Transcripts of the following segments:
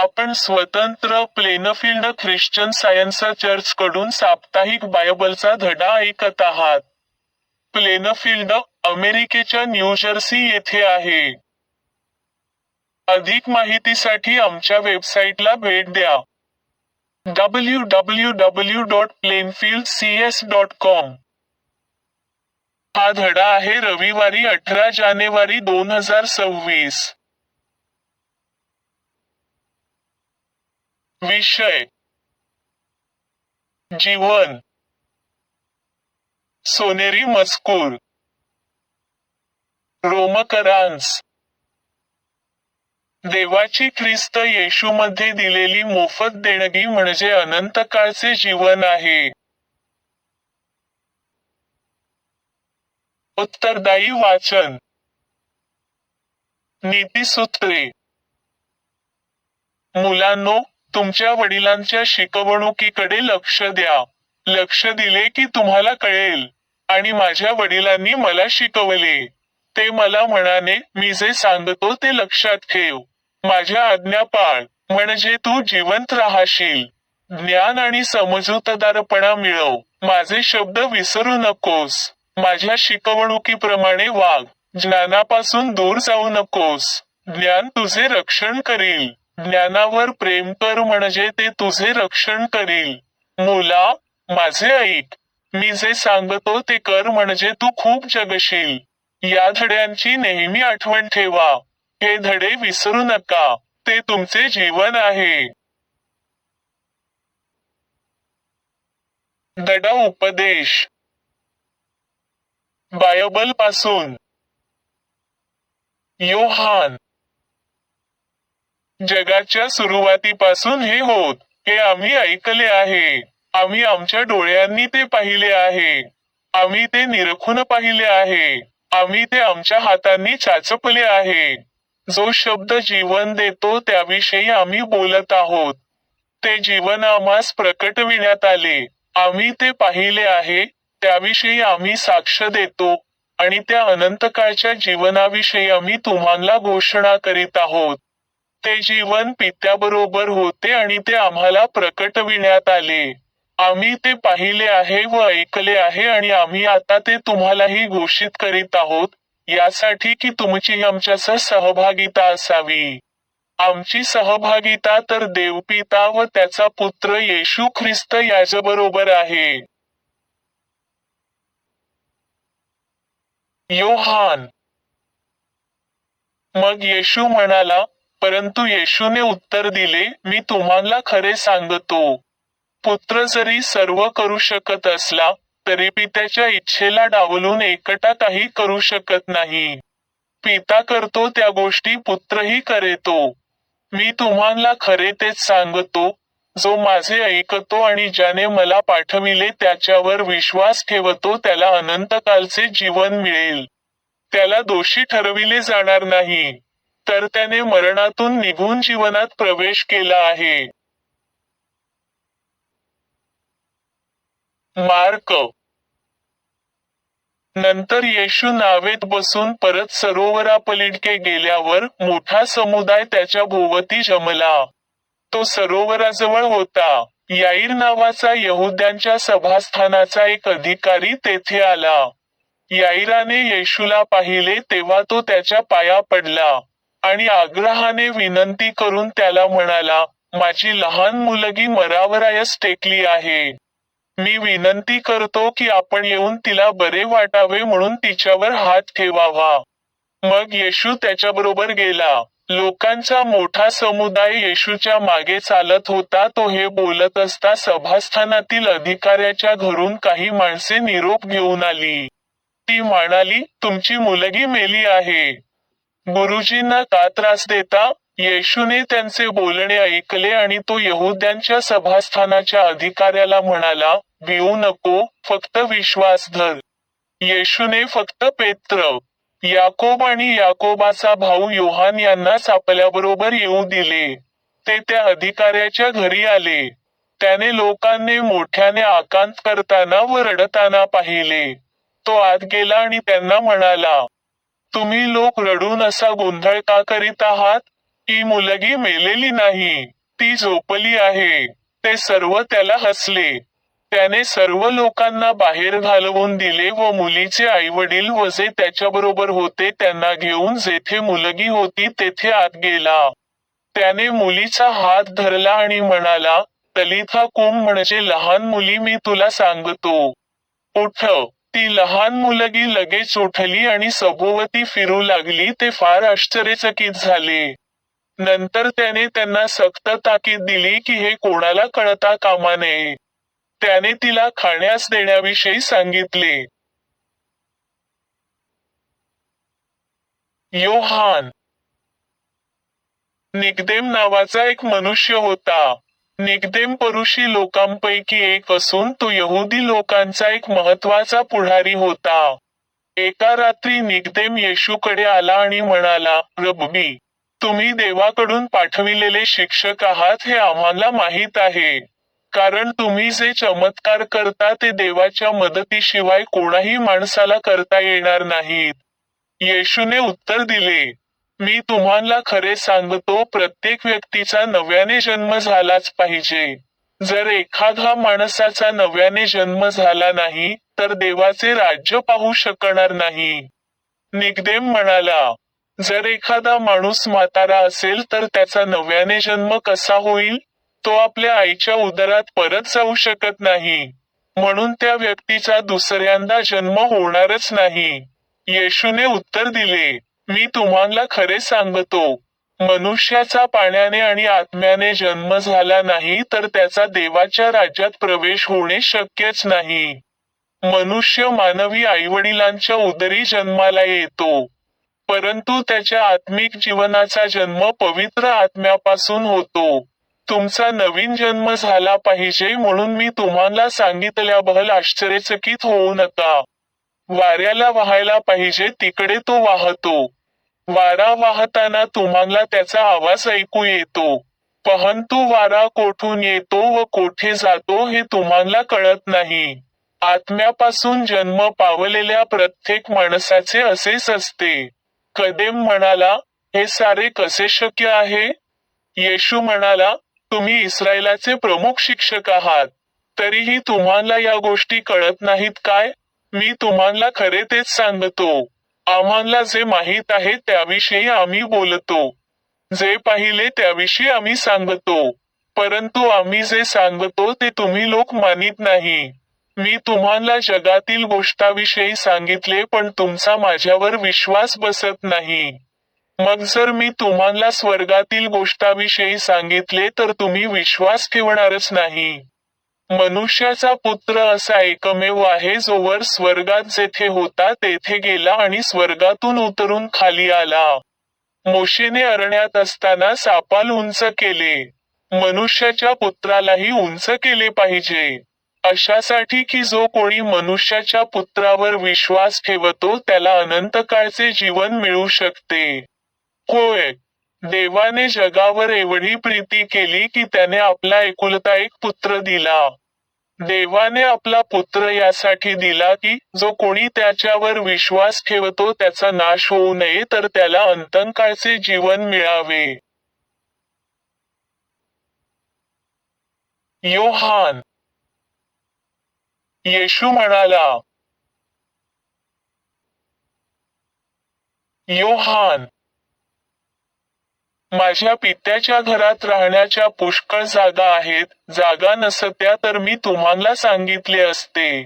आपण स्वतंत्र Plainfield Christian science चर्चकडून साप्ताहिक बायबलचा धडा ऐकत आहात. प्लेनफील्ड, अमेरिकेच्या न्यूजर्सी येथे आहे. अधिक माहितीसाठी आमच्या वेबसाईटला भेट द्या. www.plainfieldcs.com. हा धडा आहे रविवारी 18 जानेवारी 2026. विषय: जीवन. सोनेरी मजकूर. रोमकरांस. देवाची ख्रिस्त येशूमध्ये दिलेली मोफत देणगी म्हणजे अनंतकाळचे जीवन आहे. उत्तरदायी वाचन. नीतिसूत्रे. मुलांनो, तुमच्या वडिलांच्या शिकवणुकीकडे लक्ष द्या. लक्ष दिले की तुम्हाला कळेल. आणि माझ्या वडिलांनी मला शिकवले. ते मला म्हणाले, मी जे सांगतो ते लक्षात ठेव. माझ्या आज्ञा पाळ, म्हणजे तू जिवंत राहशील. ज्ञान आणि समजूतदारपणा मिळव. माझे शब्द विसरू नकोस. माझ्या शिकवणुकीप्रमाणे वाग. ज्ञानापासून दूर जाऊ नकोस. ज्ञान तुझे रक्षण करील. ज्ञानावर प्रेम कर म्हणजे ते तुझे रक्षण करील. मुला, माझे ऐक. मी जे सांगतो ते कर म्हणजे तू खूप जगशील. या धड्यांची नेहमी आठवण ठेवा. हे धडे विसरू नका. ते तुमचे जीवन आहे. धडा उपदेश. बायबल पासून. योहान. जगाच्या सुरुवातीपासून हे होत. हे आम्ही ऐकले आहे. आम्ही आमच्या डोळ्यांनी ते पाहिले आहे. आम्ही ते निरखून पाहिले आहे. आम्ही ते आमच्या हातांनी चाचपले आहे. जो शब्द जीवन देतो त्याविषयी आम्ही बोलत आहोत. ते जीवन आम्हास प्रकटविण्यात आले. आम्ही ते पाहिले आहे, त्याविषयी आम्ही साक्ष देतो, आणि त्या अनंतकाळच्या जीवनाविषयी आम्ही तुम्हाला घोषणा करीत आहोत. ते जीवन पित्याबरोबर होते आणि ते आम्हाला प्रकटविण्यात आले. आम्ही ते पाहिले आहे व ऐकले आहे आणि आम्ही आता ते तुम्हालाही घोषित करीत आहोत, यासाठी की तुमची आमच्यासह सहभागिता असावी. आमची सहभागिता तर देवपिता व त्याचा पुत्र येशू ख्रिस्त याच्याबरोबर आहे. योहान. मग येशू म्हणाला, परंतु येशूने उत्तर दिले, मी तुम्हाला खरे सांगतो, पुत्र जरी सर्व करू शकत असला, तरी पित्याच्या इच्छेला डावलून एकटा काही करू शकत नाही. पिता करतो त्या गोष्टी पुत्रही करेतो. मी तुम्हाला खरे तेच सांगतो, जो माझे ऐकतो आणि ज्याने मला पाठविले त्याच्यावर विश्वास ठेवतो त्याला अनंतकालचे जीवन मिळेल. त्याला दोषी ठरविले जाणार नाही, तर त्याने मरणातून निघून जीवनात प्रवेश केला आहे. मार्क. नंतर येशू नावेत बसून परत सरोवरापलीकडे गेल्यावर मोठा समुदाय त्याच्या भोवती जमला. तो सरोवराजवळ होता. याईर नावाचा यहुद्यांच्या सभास्थानाचा एक अधिकारी तेथे आला. याईराने येशूला पाहिले तेव्हा तो त्याच्या पाया पडला आणि आग्रहाने विनंती करून त्याला म्हणाला, माझी लहान मुलगी मरावयास टेकली आहे. मी विनंती करतो की आपण येऊन तिला बरे वाटावे म्हणून तिच्यावर हात ठेवावा. मग येशू त्याच्याबरोबर गेला. लोकांचा मोठा समुदाय येशूच्या मागे चालत होता. तो हे बोलत असता सभास्थानातील अधिकाऱ्याच्या घरून काही माणसे निरोप घेऊन आली. ती म्हणाली, तुमची मुलगी मेली आहे. गुरुजींना का त्रास देता? येशूने त्यांचे बोलणे ऐकले आणि तो यहुद्यांच्या सभास्थानाच्या अधिकाऱ्याला म्हणाला, भिवू नको, फक्त विश्वास धर. येशूने फक्त पेत्र, याकोब आणि याकोबाचा भाऊ योहान यांनाच आपल्याबरोबर येऊ दिले. ते त्या अधिकाऱ्याच्या घरी आले. त्याने लोकांनी मोठ्याने आकांत करताना व रडताना पाहिले. तो आत गेला आणि त्यांना म्हणाला, तुम्ही लोक रडून असा गोंधळ का करीत आहात? ही मुलगी मेलेली नाही, ती झोपली आहे. ते सर्व त्याला हसले. त्याने सर्व लोकांना बाहेर घालवून दिले व मुलीचे आईवडील व जे त्याच्याबरोबर होते त्यांना घेऊन जेथे मुलगी होती तेथे आत गेला. त्याने मुलीचा हात धरला आणि म्हणाला, तलिथा कुम, म्हणजे लहान मुली मी तुला सांगतो, उठ. ती लहान मुलगी लगेच उठली आणि सभोवती फिरू लागली. ते फार आश्चर्यचकित झाले. नंतर त्याने त्यांना सक्त ताकीद दिली की हे कोणाला कळता कामा नये. त्याने तिला खाण्यास देण्याविषयी सांगितले. योहान. निकदेम नावाचा एक मनुष्य होता. निकदेम परुषी लोकांपैकी एक असून तो यहुदी लोकांचा एक महत्वाचा पुढारी होता. एका रात्री निकदेम येशूकडे आला आणि म्हणाला, रब्बी, तुम्ही देवाकडून पाठविलेले शिक्षक आहात हे आम्हाला माहीत आहे. कारण तुम्ही जे चमत्कार करता ते देवाच्या मदतीशिवाय कोणाही माणसाला करता येणार नाहीत. येशूने उत्तर दिले, मी तुम्हाला खरे सांगतो, प्रत्येक व्यक्तीचा नव्याने जन्म झालाच पाहिजे. जर एखाद्या माणसाचा नव्याने जन्म झाला नाही तर देवाचे राज्य पाहू शकणार नाही. निकदेम म्हणाला, जर एखादा माणूस म्हातारा असेल तर त्याचा नव्याने जन्म कसा होईल? तो आपल्या आईच्या उदरात परत जाऊ शकत नाही. म्हणून त्या व्यक्तीचा दुसऱ्यांदा जन्म होणारच नाही. येशूने उत्तर दिले, मी तुम्हाला खरे सांगतो, मनुष्याचा पाण्याने आणि आत्म्याने जन्म झाला नाही तर त्याचा देवाच्या राज्यात प्रवेश होणे शक्यच नाही. मनुष्य मानवी आईवडिलांच्या उदरी जन्माला येतो, परंतु त्याच्या आत्मिक जीवनाचा जन्म पवित्र आत्म्यापासून होतो. तुमचा नवीन जन्म झाला पाहिजे म्हणून मी तुम्हाला सांगितल्याबद्दल आश्चर्यचकित होऊ नका. वाऱ्याला वाहायला पाहिजे तिकडे तो वाहतो. वारा वाहताना तुम्हाला त्याचा आवाज ऐकू येतो, परंतु वारा कोठून येतो व कोठे जातो हे तुम्हाला कळत नाही. आत्म्यापासून जन्म पावलेल्या प्रत्येक माणसाचे असेच असते. कदेम म्हणाला, हे सारे कसे शक्य आहे? येशू म्हणाला, तुम्ही इस्रायलाचे प्रमुख शिक्षक आहात, तरीही तुम्हाला या गोष्टी कळत नाहीत काय? मी तुम्हाला खरे तेच सांगतो. आम्हाला जे माहीत आहे त्याविषयी आम्ही बोलतो, जे पाहिले त्याविषयी आम्ही सांगतो, परंतु आम्ही जे सांगतो ते तुम्ही लोक मानित नाही. मी तुम्हाला जगातील गोष्टाविषयी सांगितले पण तुमचा माझ्यावर विश्वास बसत नाही. मग जर मी तुम्हाला स्वर्गातील गोष्टाविषयी सांगितले तर तुम्ही विश्वास ठेवणारच नाही. मनुष्याचा पुत्र असा एकमेव आहे जो वर स्वर्गात जेथे होता तेथे गेला आणि स्वर्गातून उतरून खाली आला. मोशेने अरण्यात असताना सापाल उंच केले, मनुष्याच्या पुत्रालाही उंच केले पाहिजे, अशासाठी की जो कोणी मनुष्याच्या पुत्रावर विश्वास ठेवतो त्याला अनंतकाळचे जीवन मिळू शकते. होय, देवाने जगावर एवढी प्रीती केली की त्याने आपला एकुलता एक पुत्र दिला. देवाने आपला पुत्र यासाठी दिला की जो कोणी त्याच्यावर विश्वास ठेवतो त्याचा नाश होऊ नये तर त्याला अनंतकाळचे जीवन मिळावे. योहान. येशू म्हणाला, योहान, माझ्या पित्याच्या घरात राहण्याच्या पुष्कळ जागा आहेत. जागा नसत्या तर मी तुम्हाला सांगितले असते,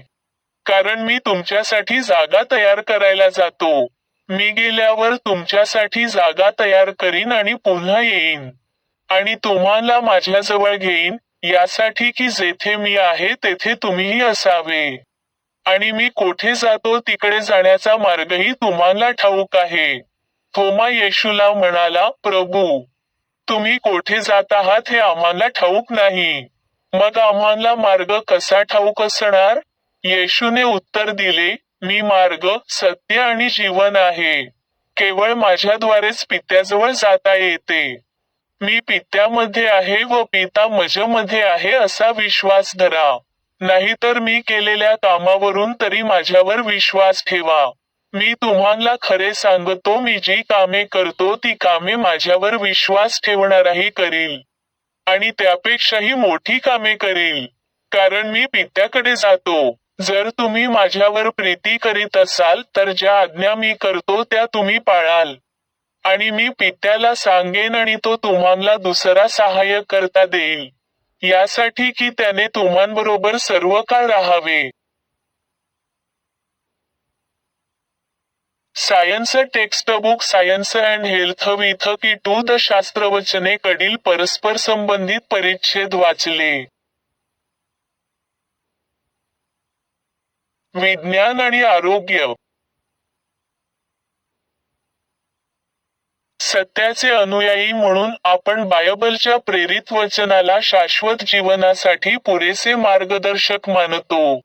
कारण मी तुमच्यासाठी जागा तयार करायला जातो. मी गेल्यावर तुमच्यासाठी जागा तयार करीन आणि पुन्हा येईन आणि तुम्हाला माझ्याजवळ घेईन, यासाठी की जेथे मी आहे तेथे तुम्हीही असावे. आणि मी कोठे जातो तिकडे जाण्याचा मार्गही तुम्हाला ठाऊक आहे. थोमा येशूला म्हणाला, प्रभू, तुम्ही कोठे जात आहात हे आम्हाला ठाऊक नाही, मग आम्हाला मार्ग कसा ठाऊक असणार? येशूने उत्तर दिले, मी मार्ग, सत्य आणि जीवन आहे. केवळ माझ्याद्वारेच पित्याजवळ जाता येते. मी पित्यामध्ये आहे व पिता माझ्यामध्ये आहे असा विश्वास धरा. नाहीतर मी केलेल्या कामावरून तरी माझ्यावर विश्वास ठेवा. मी तुम्हाला खरे सांगतो, मी जी कामे करतो ती कामे माझ्यावर विश्वास ठेवणाराही करील, आणि त्यापेक्षाही मोठी कामे करील, कारण मी पित्याकडे जातो. जर तुम्ही माझ्यावर प्रीती करीत असाल तर ज्या आज्ञा मी करतो त्या तुम्ही पाळाल. आणि मी पित्याला सांगेन आणि तो तुम्हाला दुसरा सहाय्य करता देईल, यासाठी की त्याने तुम्हांबरोबर सर्व काळ राहावे. Science textbook science and health with की टू द शास्त्रवचने कडील परस्पर संबंधित परिच्छेद वाचले. विज्ञान आणि आरोग्य. सत्याचे अनुयायी म्हणून आपण बायबलच्या प्रेरित वचनाला शाश्वत जीवनासाठी पुरेसे मार्गदर्शक मानतो.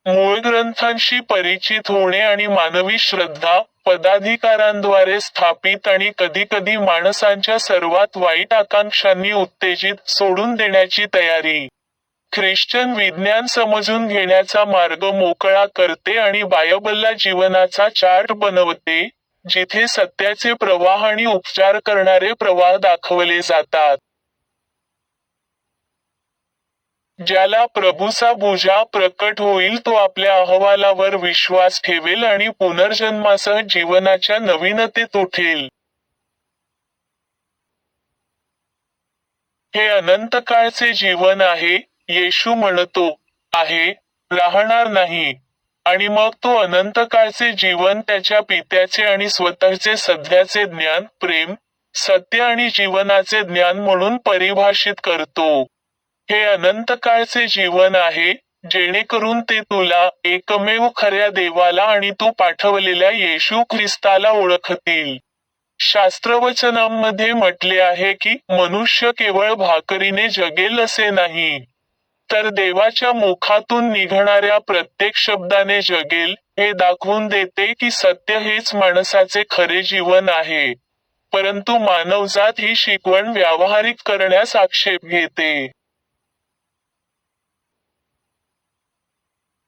मूळ ग्रंथांशी परिचित होणे आणि मानवी श्रद्धा, पदाधिकारांद्वारे स्थापित आणि कधीकधी माणसांच्या सर्वात वाईट आकांक्षांनी उत्तेजित सोडून देण्याची तयारी. ख्रिश्चन विज्ञान समजून घेण्याचा मार्ग मोकळा करते आणि बायबलला जीवनाचा चार्ट बनवते, जिथे सत्याचे प्रवाह आणि उपचार करणारे प्रवाह दाखवले जातात. ज्याला प्रभूचा भुजा प्रकट होईल तो आपल्या अहवालावर विश्वास ठेवेल आणि पुनर्जन्मासह जीवनाच्या नवीनतेत उठेल. हे अनंतकाळचे जीवन आहे, येशू म्हणतो, आहे, राहणार नाही. आणि मग तो अनंतकाळचे जीवन त्याच्या पित्याचे आणि स्वतःचे सध्याचे ज्ञान, प्रेम, सत्य आणि जीवनाचे ज्ञान म्हणून परिभाषित करतो. हे अनंतकाळचे जीवन आहे, जेणेकरून ते तुला, एकमेव खऱ्या देवाला आणि तू पाठवलेल्या येशू ख्रिस्ताला ओळखतील. शास्त्रवचनांमध्ये म्हटले आहे की मनुष्य केवळ भाकरीने जगेल असे नाही, तर देवाच्या मुखातून निघणाऱ्या प्रत्येक शब्दाने जगेल. हे दाखवून देते की सत्य हेच माणसाचे खरे जीवन आहे, परंतु मानवजात ही शिकवण व्यावहारिक करण्यास आक्षेप घेते.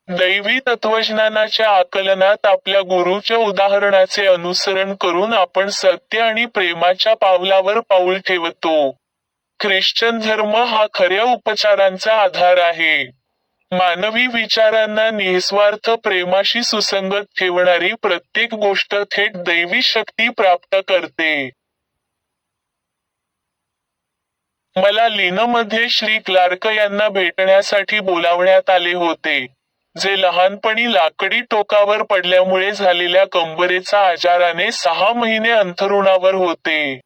दैवी तत्वज्ञानाच्या आकलनात आपल्या गुरूच्या उदाहरणाचे अनुसरण करून आपण सत्य आणि प्रेमाच्या पावलावर पाऊल ठेवतो. ख्रिश्चन धर्म हा खऱ्या उपचारांचा आधार आहे. मानवी विचारांना निस्वार्थ प्रेमाशी सुसंगत ठेवणारी प्रत्येक गोष्ट थेट दैवी शक्ती प्राप्त करते. मला लिनमध्ये श्री क्लार्क यांना भेटण्यासाठी बोलावण्यात आले होते, जे लहानपणी लाकडी टोकावर पडल्यामुळे झालेल्या कंबरेचा आजाराने 6 महिने अंथरुणावर होते.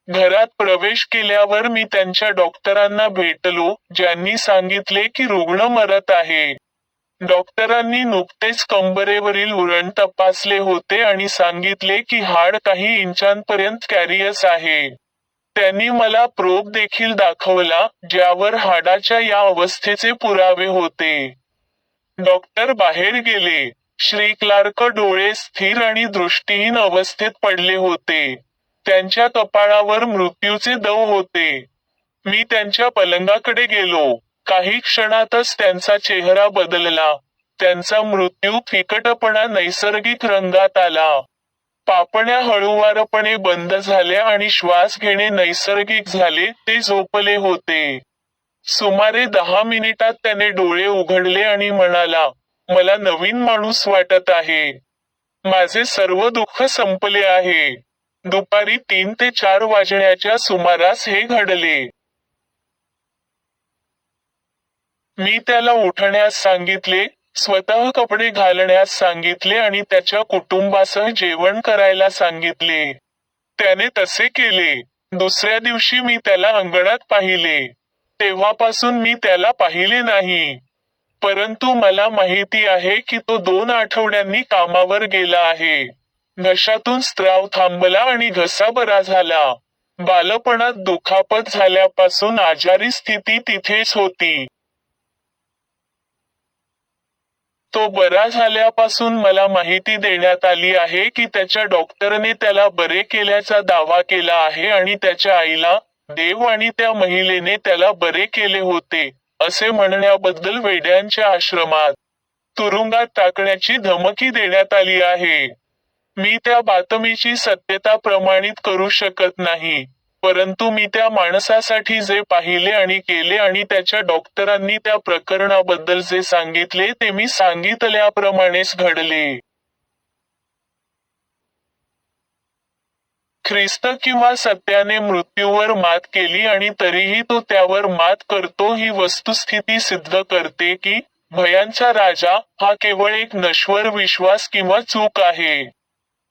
घरात प्रवेश केल्यावर मी त्यांच्या डॉक्टरांना भेटलो, ज्यांनी सांगितले की रुग्ण मरत आहे. डॉक्टरांनी नुकतेच कंबरेवरील उरण तपासले होते आणि सांगितले की हाड काही इंचांपर्यंत कॅरियस आहे. त्यांनी मला प्रोब देखील दाखवला, ज्यावर हाडाच्या या अवस्थेचे पुरावे होते. डॉक्टर बाहेर गेले. श्री क्लार्क डोळे स्थिर आणि दृष्टीहीन अवस्थेत पडले होते. त्यांच्या कपाळावर मृत्यूचे दव होते. मी त्यांच्या पलंगाकडे गेलो. काही क्षणातच त्यांचा चेहरा बदलला. त्यांचा मृत्यू फिकटपणा नैसर्गिक रंगात आला. पापण्या हळूवारपणे बंद झाल्या आणि श्वास घेणे नैसर्गिक झाले. ते झोपले होते. सुमारे 10 मिनिटात त्याने डोळे उघडले आणि म्हणाला, मला नवीन माणूस वाटत आहे. माझे सर्व दुःख संपले आहे. दुपारी 3 ते 4 वाजण्याच्या सुमारास हे घडले. मी त्याला उठण्यास सांगितले, स्वतः कपडे घालण्यास सांगितले आणि त्याच्या कुटुंबासह जेवण करायला सांगितले. त्याने तसे केले. दुसऱ्या दिवशी मी त्याला अंगणात पाहिले. तेव्हापासून मी त्याला पाहिले नाही. परंतु मला माहिती आहे की तो 2 आठवड्यांनी कामावर गेला आहे. घशातून स्त्राव थांबला आणि घसा बरा झाला. बालपणात दुखापत झाल्यापासून आजारी स्थिती तिथेच होती. तो बरा झाल्यापासून मला माहिती देण्यात आली आहे की त्याच्या डॉक्टरने त्याला बरे केल्याचा दावा केला आहे आणि त्याच्या आईला, देव आणि त्या महिलेने त्याला बरे केले होते, असे म्हणण्याबद्दल वेड्यांच्या आश्रमात तुरुंगात टाकण्याची धमकी देण्यात आली आहे. मी त्या बातमीची सत्यता प्रमाणित करू शकत नाही, परंतु मी त्या माणसासाठी जे पाहिले आणि केले आणि त्याच्या डॉक्टरांनी त्या प्रकरणाबद्दल जे सांगितले ते मी सांगितल्याप्रमाणेच घडले. ख्रिस्त किंवा सत्याने मृत्यूवर मात केली आणि तरीही तो त्यावर मात करतो ही वस्तुस्थिती सिद्ध करते की भयांचा राजा हा केवळ एक नश्वर विश्वास किंवा चूक आहे,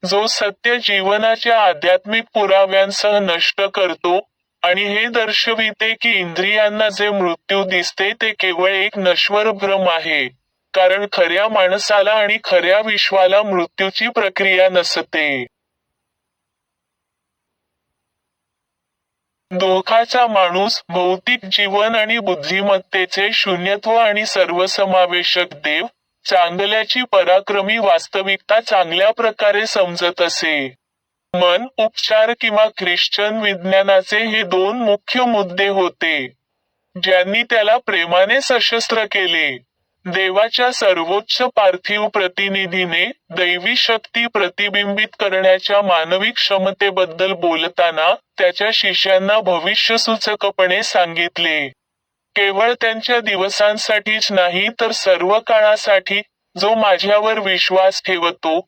जो सत्य जीवनाच्या आध्यात्मिक पुराव्यांसह नष्ट करतो, आणि हे दर्शविते की इंद्रियांना जे मृत्यू दिसते ते केवळ एक नश्वर भ्रम आहे, कारण खऱ्या माणसाला आणि खऱ्या विश्वाला मृत्यूची प्रक्रिया नसते. दोखाचा माणूस भौतिक जीवन आणि बुद्धिमत्तेचे शून्यत्व आणि सर्वसमावेशक देव, चांगल्याची पराक्रमी वास्तविकता चांगल्या प्रकारे समजत असे. मन, उपचार किंवा ख्रिश्चन विज्ञानाचे हे दोन मुख्य मुद्दे होते, ज्यांनी त्याला प्रेमाने सशस्त्र केले. देवाच्या सर्वोच्च पार्थिव प्रतिनिधीने दैवी शक्ती प्रतिबिंबित करण्याच्या मानवी क्षमतेबद्दल बोलताना त्याच्या शिष्यांना भविष्यसूचकपणे सांगितले, केवळ त्यांच्या दिवसांसाठीच नाही तर सर्व काळासाठी, जो माझ्यावर विश्वास ठेवतो,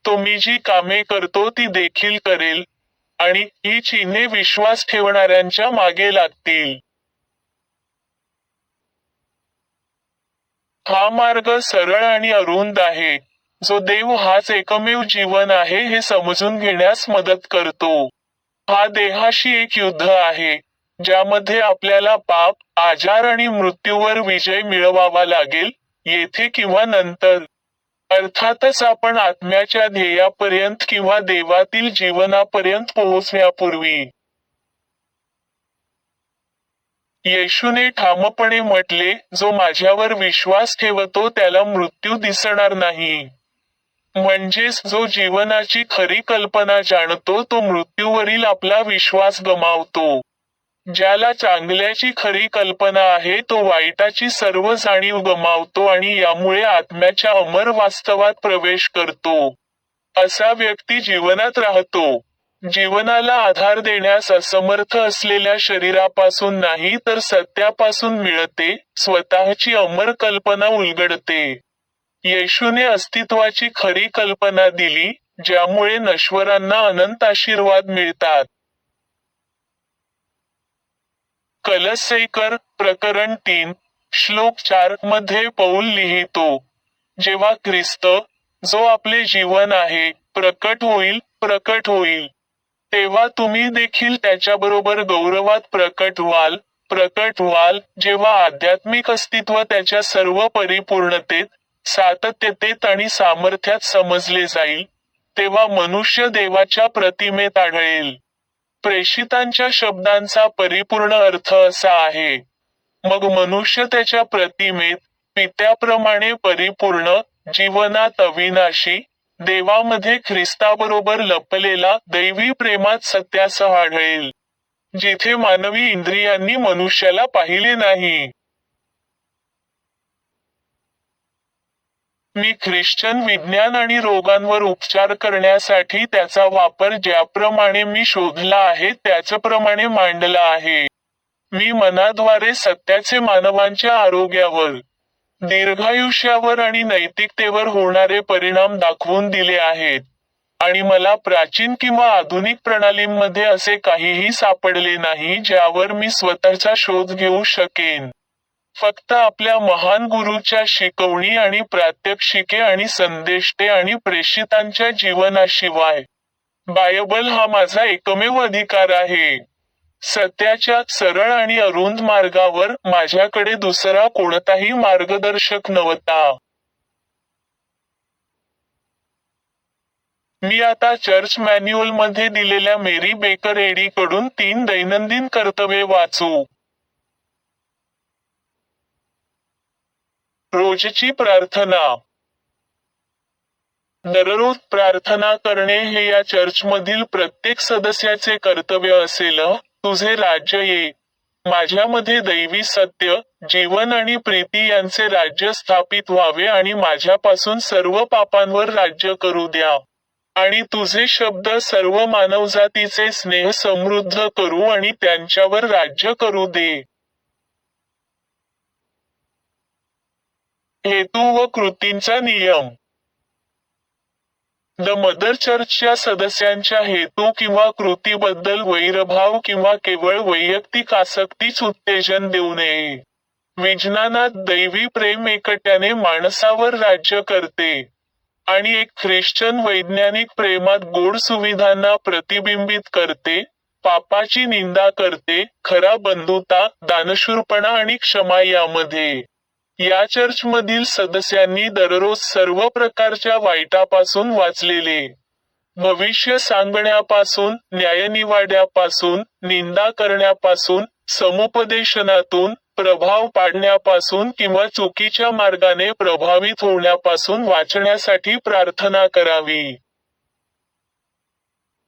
तो मी जी कामे करतो ती देखील करेल, आणि ही चिन्हे विश्वास ठेवणाऱ्यांच्या मागे लागतील. हा मार्ग सरळ आणि अरुंद आहे, जो देव हाच एकमेव जीवन आहे हे समजून घेण्यास मदत करतो. हा देहाशी एक युद्ध आहे, ज्यामध्ये आपल्याला पाप, आजार आणि मृत्यूवर विजय मिळवावा लागेल, येथे किंवा नंतर. अर्थातच आपण आत्म्याच्या ध्येयापर्यंत किंवा देवातील जीवनापर्यंत पोहोचण्यापूर्वी. येशूने ठामपणे म्हटले, जो माझ्यावर विश्वास ठेवतो त्याला मृत्यू दिसणार नाही. म्हणजेच जो जीवनाची खरी कल्पना जाणतो तो मृत्यूवरील आपला विश्वास गमावतो. ज्याला चांगल्याची खरी कल्पना आहे तो वाईटाची सर्व जाणीव गमावतो आणि यामुळे आत्म्याच्या अमर वास्तवात प्रवेश करतो. असा व्यक्ती जीवनात राहतो. जीवनाला आधार देण्यास असमर्थ असलेल्या शरीरापासून नाही तर सत्यापासून मिळते, स्वतःची अमर कल्पना उलगडते. येशूने अस्तित्वाची खरी कल्पना दिली, ज्यामुळे नश्वरांना अनंत आशीर्वाद मिळतात. कलस्सैकर, प्रकरण 3, श्लोक 4 मध्ये पौल लिहितो, जेव्हा ख्रिस्त, जो आपले जीवन आहे, प्रकट होईल, तेव्हा तुम्ही देखील त्याच्याबरोबर गौरवात प्रकट व्हाल, जेव्हा आध्यात्मिक अस्तित्व त्याच्या सर्व परिपूर्णतेत, सातत्यतेत आणि सामर्थ्यात समजले जाईल, तेव्हा मनुष्य देवाच्या प्रतिमेत आढळेल. प्रेषितांच्या शब्दांचा परिपूर्ण अर्थ असा आहे, मग मनुष्य त्याच्या प्रतिमेत, पित्याप्रमाणे परिपूर्ण, जीवनात अविनाशी, देवामध्ये ख्रिस्ताबरोबर लपलेला दैवी प्रेमात सत्यासह आढळेल, जिथे मानवी इंद्रियांनी मनुष्याला पाहिले नाही. मी ख्रिश्चन विज्ञान आणि रोगांवर उपचार करण्यासाठी त्याचा वापर ज्याप्रमाणे मी शोधला आहे त्याचप्रमाणे मांडला आहे. मी मनाद्वारे सत्याचे मानवांच्या आरोग्यावर, दीर्घायुष्यावर आणि नैतिकतेवर होणारे परिणाम दाखवून दिले आहेत, आणि मला प्राचीन किंवा आधुनिक प्रणालींमध्ये असे काहीही सापडले नाही ज्यावर मी स्वतःचा शोध घेऊ शकेन. फक्त आपल्या महान गुरूच्या शिकवणी आणि प्रात्यक्षिके आणि संदेष्टे आणि प्रेषितांच्या जीवनाशिवाय. बायबल हा माझा एकमेव अधिकार आहे. सत्याच्या सरळ आणि अरुंद मार्गावर माझ्याकडे दुसरा कोणताही मार्गदर्शक नव्हता. मी आता चर्च मॅन्युअलमध्ये दिलेल्या मेरी बेकर एडीकडून 3 दैनंदिन कर्तव्ये वाचू. रोजची प्रार्थना. दररोज प्रार्थना करणे हे या चर्चमधील प्रत्येक सदस्याचे कर्तव्य असेल. तुझे राज्य ये. माझ्यामध्ये दैवी सत्य, जीवन आणि प्रीती यांचे राज्य स्थापित व्हावे आणि माझ्यापासून सर्व पापांवर राज्य करू द्या. आणि तुझे शब्द सर्व मानवजातीचे स्नेह समृद्ध करू आणि त्यांच्यावर राज्य करू दे. हेतू व कृतींचा नियम. द मदर चर्चच्या सदस्यांच्या हेतू किंवा कृतीबद्दल वैरभाव किंवा केवळ वैयक्तिक आसक्तीच उत्तेजन देऊ नये. विज्ञानात दैवी प्रेम एकट्याने माणसावर राज्य करते. आणि एक ख्रिश्चन वैज्ञानिक प्रेमात गोड सुविधांना प्रतिबिंबित करते, पापाची निंदा करते, खरा बंधुता, दानशूरपणा आणि क्षमा यामध्ये. या चर्चमधील सदस्यांनी दररोज सर्व प्रकारच्या वाईटापासून वाचलेले. भविष्य सांगण्यापासून, न्यायनिवाड्यापासून, निंदा करण्यापासून, समुपदेशनातून, प्रभाव पाडण्यापासून किंवा चुकीच्या मार्गाने प्रभावित होण्यापासून वाचण्यासाठी प्रार्थना करावी.